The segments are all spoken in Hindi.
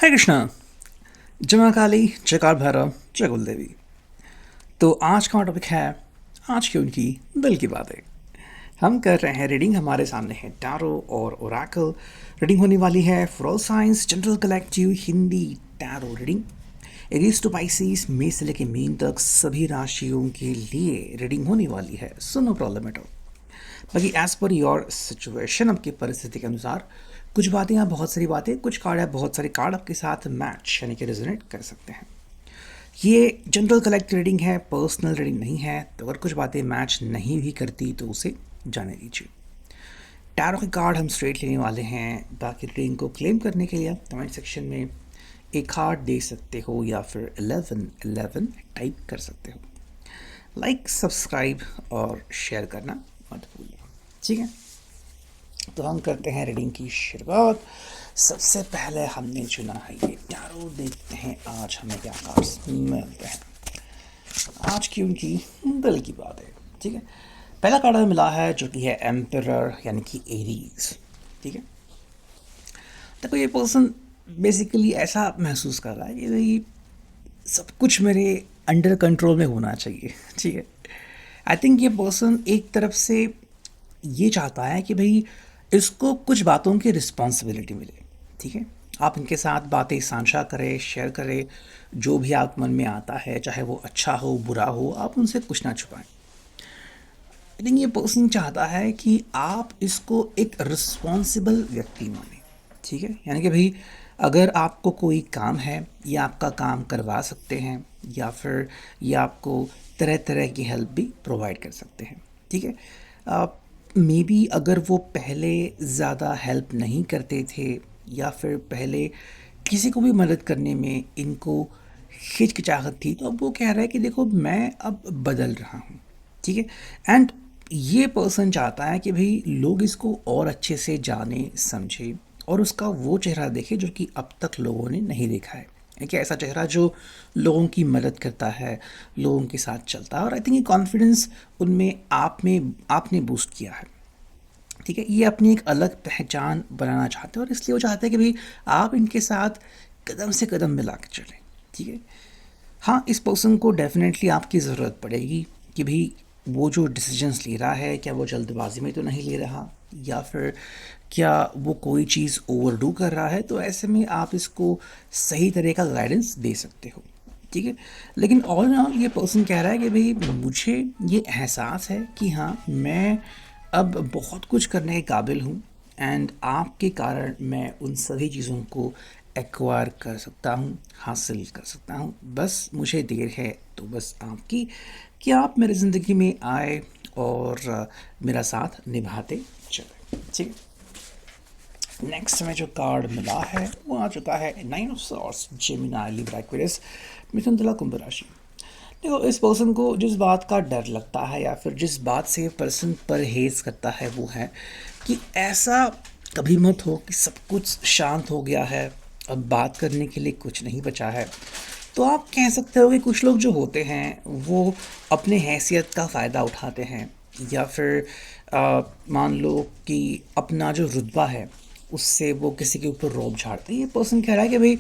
हरे कृष्णा। जय मां काली, जय काल भैरव, जय कुल देवी। तो आज का टॉपिक है आज की उनकी दिल की बातें। हम कर रहे हैं रीडिंग। हमारे सामने है टैरो और ओरेकल। रीडिंग होने वाली है for all signs general collective Hindi tarot reading. Aries to Pisces, मई से लेकर मीन तक सभी राशियों के लिए रीडिंग होने वाली है। So no problem at all. बाकी एज पर योर सिचुएशन, आपकी परिस्थिति के अनुसार कुछ बातें या बहुत सारी बातें, कुछ कार्ड या बहुत सारे कार्ड आपके साथ मैच यानी कि रेजोनेट कर सकते हैं। ये जनरल कलेक्ट रीडिंग है, पर्सनल रीडिंग नहीं है। तो अगर कुछ बातें मैच नहीं भी करती तो उसे जाने दीजिए। टैरो के कार्ड हम स्ट्रेट लेने वाले हैं। बाकी रीडिंग को क्लेम करने के लिए आप कमेंट सेक्शन में एक कार्ड दे सकते हो या फिर 1111 टाइप कर सकते हो। लाइक, सब्सक्राइब और शेयर करना मत भूलिए, ठीक है। तो हम करते हैं रीडिंग की शुरुआत। सबसे पहले हमने चुना है ये टैरो। देखते हैं आज हमें क्या कार्ड्स मिलते हैं। आज की उनकी दिल की बात है, ठीक है। पहला कार्ड हमें मिला है जो कि है एम्परर यानी कि एरीज, ठीक है। देखो ये पर्सन बेसिकली ऐसा महसूस कर रहा है कि भाई सब कुछ मेरे अंडर कंट्रोल में होना चाहिए, ठीक है। आई थिंक ये पर्सन एक तरफ से ये चाहता है कि भाई इसको कुछ बातों की रिस्पॉन्सिबिलिटी मिले, ठीक है। आप इनके साथ बातें साझा करें, शेयर करें, जो भी आप मन में आता है, चाहे वो अच्छा हो बुरा हो, आप उनसे कुछ ना छुपाएं। आई थिंक ये पर्सन चाहता है कि आप इसको एक रिस्पॉन्सिबल व्यक्ति माने, ठीक है। यानी कि भाई अगर आपको कोई काम है, ये आपका काम करवा सकते हैं या फिर ये आपको तरह तरह की हेल्प भी प्रोवाइड कर सकते हैं, ठीक है। मे बी अगर वो पहले ज़्यादा हेल्प नहीं करते थे या फिर पहले किसी को भी मदद करने में इनको हिचकिचाहट थी, तो अब वो कह रहा है कि देखो मैं अब बदल रहा हूँ, ठीक है। एंड ये पर्सन चाहता है कि भाई लोग इसको और अच्छे से जाने समझे और उसका वो चेहरा देखे जो कि अब तक लोगों ने नहीं देखा है। एक ऐसा चेहरा जो लोगों की मदद करता है, लोगों के साथ चलता है। और आई थिंक ये कॉन्फिडेंस उनमें आप में आपने बूस्ट किया है, ठीक है। ये अपनी एक अलग पहचान बनाना चाहते हैं और इसलिए वो चाहते हैं कि भाई आप इनके साथ कदम से कदम मिला के चलें, ठीक है। हाँ, इस पर्सन को डेफिनेटली आपकी ज़रूरत पड़ेगी कि भाई वो जो डिसीजंस ले रहा है, क्या वो जल्दबाजी में तो नहीं ले रहा या फिर क्या वो कोई चीज़ ओवरडू कर रहा है। तो ऐसे में आप इसको सही तरह का गाइडेंस दे सकते हो, ठीक है। लेकिन ऑल इन ऑल ये पर्सन कह रहा है कि भाई मुझे ये एहसास है कि हाँ मैं अब बहुत कुछ करने के काबिल हूँ एंड आपके कारण मैं उन सभी चीज़ों को एक्वायर कर सकता हूँ, हासिल कर सकता हूँ। बस मुझे देर है तो बस आपकी कि आप मेरी ज़िंदगी में आए और मेरा साथ निभाते चले, ठीक है। नेक्स्ट में जो कार्ड मिला है वो आ चुका है 9 of swords, Gemini, Libra, Aquarius, मिथुन, तुला, कुंभ राशि। देखो इस पर्सन को जिस बात का डर लगता है या फिर जिस बात से पर्सन परहेज करता है वो है कि ऐसा कभी मत हो कि सब कुछ शांत हो गया है, अब बात करने के लिए कुछ नहीं बचा है। तो आप कह सकते हो कि कुछ लोग जो होते हैं वो अपने हैसियत का फ़ायदा उठाते हैं या फिर मान लो कि अपना जो रुतबा है उससे वो किसी के ऊपर रौब झाड़ते हैं। ये पर्सन कह रहा है कि भाई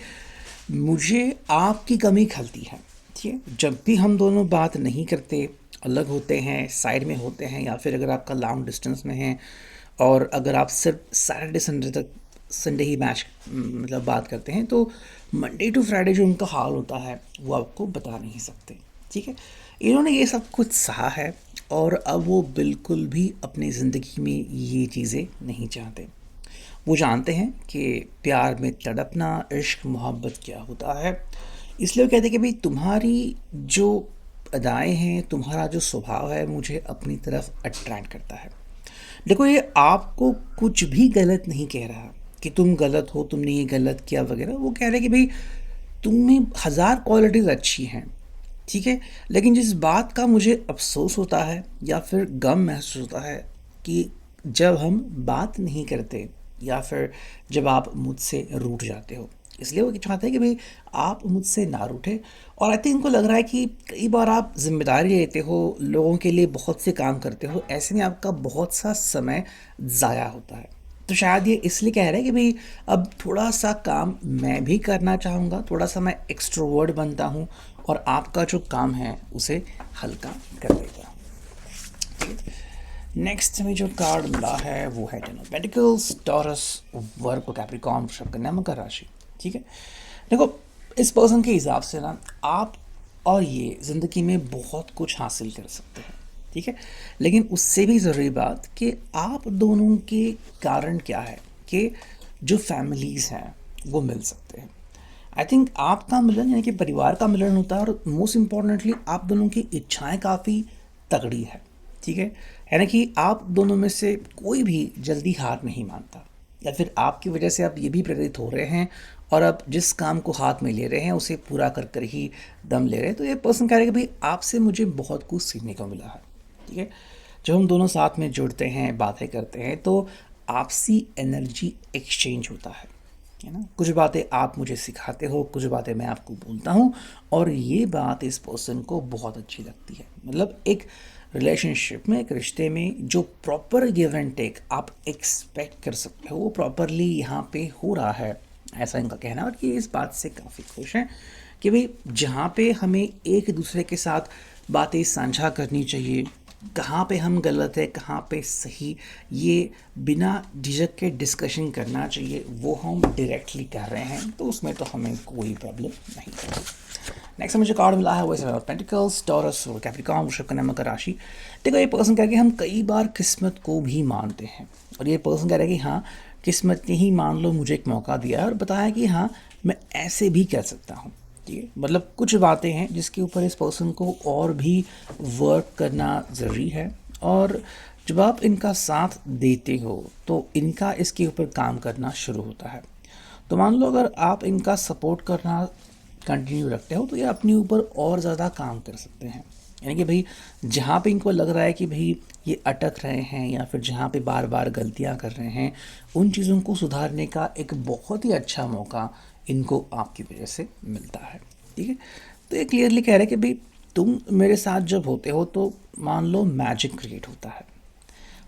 मुझे आपकी कमी खलती है, ठीक है। जब भी हम दोनों बात नहीं करते, अलग होते हैं, साइड में होते हैं या फिर अगर आपका लॉन्ग डिस्टेंस में है और अगर आप सिर्फ सैटरडे संडे तक संडे ही मैच मतलब बात करते हैं, तो मंडे टू फ्राइडे जो उनका हाल होता है वो आपको बता नहीं सकते, ठीक है। इन्होंने ये सब कुछ सहा है और अब वो बिल्कुल भी अपनी ज़िंदगी में ये चीज़ें नहीं चाहते। वो जानते हैं कि प्यार में तड़पना, इश्क मोहब्बत क्या होता है। इसलिए वो कहते हैं कि भाई तुम्हारी जो अदाएँ हैं, तुम्हारा जो स्वभाव है मुझे अपनी तरफ अट्रैक्ट करता है। देखो ये आपको कुछ भी गलत नहीं कह रहा कि तुम गलत हो, तुमने ये गलत किया वगैरह। वो कह रहे हैं कि भाई तुम में हज़ार क्वालिटीज़ अच्छी हैं, ठीक है। लेकिन जिस बात का मुझे अफ़सोस होता है या फिर गम महसूस होता है कि जब हम बात नहीं करते या फिर जब आप मुझसे रूठ जाते हो। इसलिए वो चाहते हैं कि भाई आप मुझसे ना रूठे। और आई थिंक उनको लग रहा है कि कई बार आप ज़िम्मेदारी लेते हो, लोगों के लिए बहुत से काम करते हो, ऐसे में आपका बहुत सा समय ज़ाया होता है, तो शायद ये इसलिए कह रहे हैं कि भाई अब थोड़ा सा काम मैं भी करना चाहूँगा, थोड़ा सा मैं एक्सट्रोवर्ट बनता हूँ और आपका जो काम है उसे हल्का कर देता हूँ। नेक्स्ट हमें जो कार्ड मिला है वो है ten of pentacles, taurus, work, Capricorn, वृषभ, कन्या, मकर राशि। ठीक है, देखो इस पर्सन के हिसाब से ना आप और ये ज़िंदगी में बहुत कुछ हासिल कर सकते हैं। ठीक है, लेकिन उससे भी ज़रूरी बात कि आप दोनों के कारण क्या है कि जो फैमिलीज़ हैं वो मिल सकते हैं। आई थिंक आपका मिलन यानी कि परिवार का मिलन होता है, और मोस्ट इम्पॉर्टेंटली आप दोनों की इच्छाएं काफ़ी तगड़ी है। ठीक है ना, कि आप दोनों में से कोई भी जल्दी हार नहीं मानता, या फिर आपकी वजह से आप ये भी प्रेरित हो रहे हैं और आप जिस काम को हाथ में ले रहे हैं उसे पूरा कर कर ही दम ले रहे हैं। तो ये पर्सन कह रहे हैं कि भाई आपसे मुझे बहुत कुछ सीखने को मिला है। ठीक है, जब हम दोनों साथ में जुड़ते हैं, बातें करते हैं, तो आपसी एनर्जी एक्सचेंज होता है ना। कुछ बातें आप मुझे सिखाते हो, कुछ बातें मैं आपको बोलता हूँ, और ये बात इस पर्सन को बहुत अच्छी लगती है। मतलब एक रिलेशनशिप में, एक रिश्ते में जो प्रॉपर गिव एंड टेक आप एक्सपेक्ट कर सकते हो वो प्रॉपरली यहाँ पे हो रहा है, ऐसा इनका कहना है। और ये इस बात से काफ़ी खुश हैं कि भाई जहाँ पे हमें एक दूसरे के साथ बातें साझा करनी चाहिए, कहाँ पे हम गलत है कहाँ पे सही, ये बिना झिझक के डिस्कशन करना चाहिए, वो हम डायरेक्टली कर रहे हैं, तो उसमें तो हमें कोई प्रॉब्लम नहीं है। नेक्स्ट मुझे कार्ड मिला है वो सेवन ऑफ पेंटिकल्स, टॉरस और कैप्रिकॉर्न, वृषभ, कन्या, मकर राशि। देखो ये पर्सन कह रहा है कि हम कई बार किस्मत को भी मानते हैं, और ये पर्सन कह रहा है कि हाँ किस्मत ने ही मान लो मुझे एक मौका दिया है और बताया कि हाँ मैं ऐसे भी कर सकता हूँ। ठीक है, मतलब कुछ बातें हैं जिसके ऊपर इस पर्सन को और भी वर्क करना ज़रूरी है, और जब आप इनका साथ देते हो तो इनका इसके ऊपर काम करना शुरू होता है। तो मान लो अगर आप इनका सपोर्ट करना कंटिन्यू रखते हो तो ये अपने ऊपर और ज़्यादा काम कर सकते हैं। यानी कि भाई जहाँ पे इनको लग रहा है कि भाई ये अटक रहे हैं या फिर जहाँ पे बार बार गलतियाँ कर रहे हैं, उन चीज़ों को सुधारने का एक बहुत ही अच्छा मौका इनको आपकी वजह से मिलता है। ठीक है, तो ये क्लियरली कह रहे हैं कि भाई तुम मेरे साथ जब होते हो तो मान लो मैजिक क्रिएट होता है,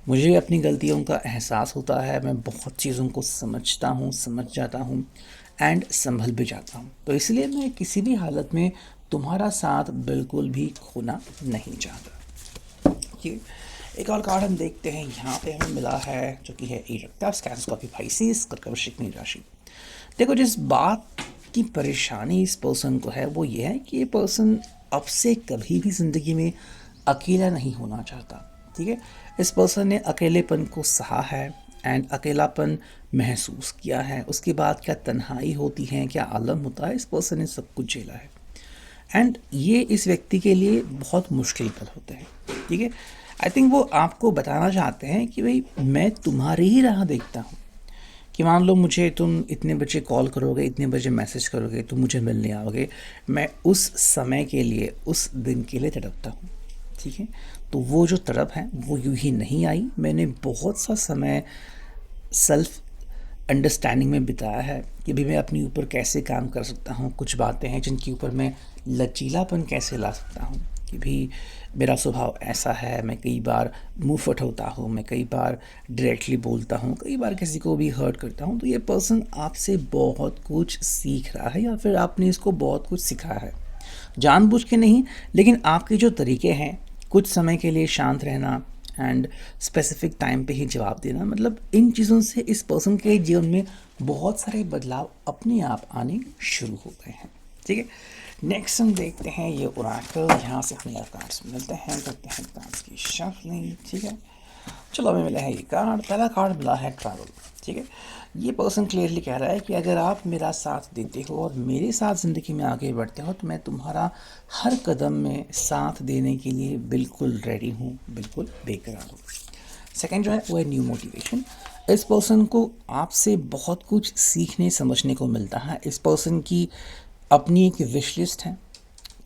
मुझे अपनी गलतियों का एहसास होता है, मैं बहुत चीज़ों को समझता हूँ, समझ जाता हूँ एंड संभल भी जाता हूँ। तो इसलिए मैं किसी भी हालत में तुम्हारा साथ बिल्कुल भी खोना नहीं चाहता। ये एक और कार्ड हम देखते हैं, यहाँ पे हमें मिला है जो कि है इरेक्टस, कैंसर, कॉफी, पाइसिस, कर्क, वृश्चिक, मीन राशि। देखो जिस बात की परेशानी इस पर्सन को है वो ये है कि ये पर्सन अब से कभी भी ज़िंदगी में अकेला नहीं होना चाहता। ठीक है, इस पर्सन ने अकेलेपन को सहा है एंड अकेलापन महसूस किया है, उसके बाद क्या तन्हाई होती है, क्या आलम होता है, इस पर्सन ने सब कुछ झेला है। एंड ये इस व्यक्ति के लिए बहुत मुश्किल पल होते हैं। ठीक है, आई थिंक वो आपको बताना चाहते हैं कि भाई मैं तुम्हारी ही राह देखता हूँ, कि मान लो मुझे तुम इतने बजे कॉल करोगे, इतने बजे मैसेज करोगे, तुम मुझे मिलने आओगे, मैं उस समय के लिए, उस दिन के लिए तड़पता हूँ। ठीक है, तो वो जो तड़प है वो यूं ही नहीं आई, मैंने बहुत सा समय सेल्फ अंडरस्टैंडिंग में बिताया है कि भी मैं अपने ऊपर कैसे काम कर सकता हूँ, कुछ बातें हैं जिनके ऊपर मैं लचीलापन कैसे ला सकता हूँ, कि भी मेरा स्वभाव ऐसा है, मैं कई बार मुंह फट होता हूँ, मैं कई बार डायरेक्टली बोलता हूँ, कई बार किसी को भी हर्ट करता हूँ। तो ये पर्सन आपसे बहुत कुछ सीख रहा है, या फिर आपने इसको बहुत कुछ सिखाया है, जानबूझ के नहीं, लेकिन आपके जो तरीके हैं कुछ समय के लिए शांत रहना एंड स्पेसिफिक टाइम पे ही जवाब देना, मतलब इन चीज़ों से इस पर्सन के जीवन में बहुत सारे बदलाव अपने आप आने शुरू हो गए हैं। ठीक है, नेक्स्ट हम देखते हैं ये ओरेकल, यहाँ से हमें कार्ड्स मिलते हैं, करते हैं कार्ड्स की शफलिंग। ठीक है, चलो हमें मिला है ये कार्ड, पहला कार्ड मिला है ट्रैवल। ठीक है, ये पर्सन क्लियरली कह रहा है कि अगर आप मेरा साथ देते हो और मेरे साथ ज़िंदगी में आगे बढ़ते हो तो मैं तुम्हारा हर कदम में साथ देने के लिए बिल्कुल रेडी हूँ, बिल्कुल बेकरार हूँ। सेकेंड जो है वो है न्यू मोटिवेशन। इस पर्सन को आपसे बहुत कुछ सीखने समझने को मिलता है। इस पर्सन की अपनी एक विश लिस्ट है,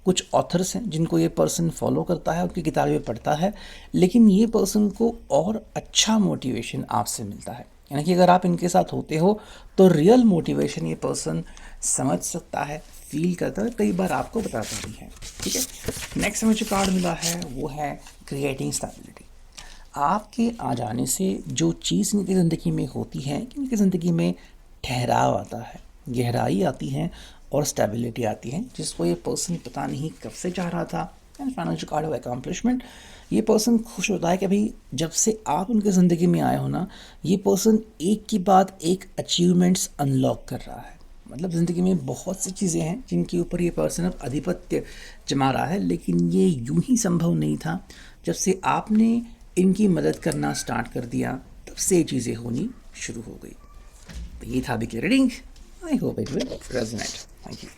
कुछ ऑथर्स हैं जिनको ये पर्सन फॉलो करता है, उनकी किताबें पढ़ता है, लेकिन ये पर्सन को और अच्छा मोटिवेशन आपसे मिलता है। यानी कि अगर आप इनके साथ होते हो तो रियल मोटिवेशन ये पर्सन समझ सकता है, फील करता है, कई बार आपको बताता भी है। ठीक है, नेक्स्ट में जो कार्ड मिला है वो है क्रिएटिंग स्टेबिलिटी। आपके आ जाने से जो चीज़ इनकी ज़िंदगी में होती है कि इनकी ज़िंदगी में ठहराव आता है, गहराई आती है और स्टेबिलिटी आती है, जिसको ये पर्सन पता नहीं कब से चाह रहा था। And financial card of accomplishment, ये पर्सन खुश होता है कि भाई जब से आप उनकी ज़िंदगी में आए हो ना, ये पर्सन एक के बाद एक अचीवमेंट्स अनलॉक कर रहा है। मतलब ज़िंदगी में बहुत सी चीज़ें हैं जिनके ऊपर ये पर्सन अब आधिपत्य जमा रहा है, लेकिन ये यूं ही संभव नहीं था। जब से आपने इनकी मदद करना स्टार्ट कर दिया, तब से ये चीज़ें होनी शुरू हो गई। तो ये था अभी की reading. I hope it will resonate. Thank you.